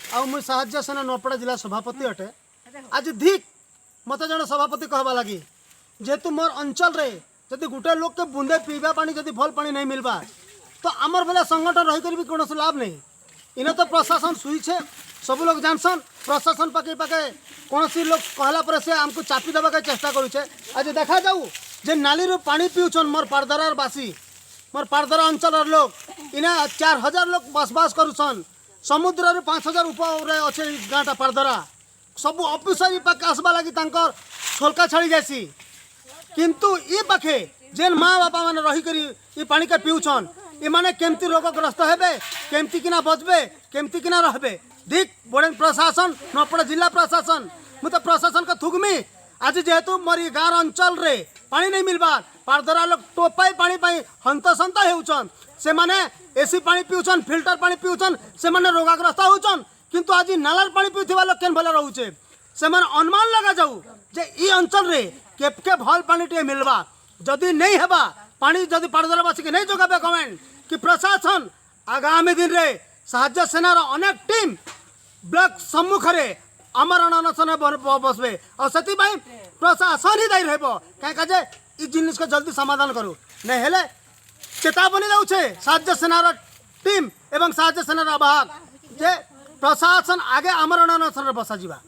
आ मुई साहाय्य सेना नपड़ा जिला सभापति अटे। आज धिक मत जन सभापति कहवा लगी जेहेतु मोर अंचल रे जदि गोटे लोक के बुंदे पीवा पानी जदि भल पानी नहीं मिलबा तो आमर बेला संगठन रही भी कौन लाभ नहीं। इने तो प्रशासन सुईछे सब लोग जानसन प्रशासन पाके पाके कौन सी लोग कहला पर से आमको चापी देवा के चेष्टा करुचे। आज देखा जाऊ जे नाली रू पानी पीउछन मोर पारदरार बासी मोर पारदरा अंचल लोग इने 4000 लोग बसबास करुछन। समुद्र रू 5000 ऊपर अच्छे गाँटा पारदरा सब ऑफिसर पाके आसबा लगी तांकर छोलका छाड़ी जासी किंतु ये पाखे जेन माँ बापा मैंने रही पानी के पीउछन इमाने केमती रोगग्रस्त हेबे केमती किना बचबे केमती किना रहबे। दिख बड़े प्रशासन नपड़ा जिला प्रशासन मुझे प्रशासन का थुगमी आज जेहेतु मोरी गाँव अंचल रे पानी नहीं मिलबा पारदरा लोग टोपाई पानी पाई हंतसंत होउछन से माने एसी पानी पीउछन फिल्टर पानी पीउछन से माने रोगग्रस्त होउछन किंतु आज नालार पानी पीउथिबा लोग केन भले रहउछे से माने अनुमान लगा जाऊ जे ई अंचल रे केपके भल पानी टे मिलबा जदि नहीं हेबा पानी जदि पारदरावासी के नहीं जोगाबे गवर्नमेंट कि प्रशासन आगामी दिन रे साहाय्य सेनार अनेक टीम ब्लॉक सम्मुख रे आमरण अनशन बसबे और से प्रशासन ही दायी रहिबो काहे जे ई जिनिस के जल्दी समाधान करू नहीं हेले चेतावनी दउछे साहाय्य सेनार टीम एवं साहाय्य सेनार आवाहक जे प्रशासन आगे आमरण अनशन बसा जीवा।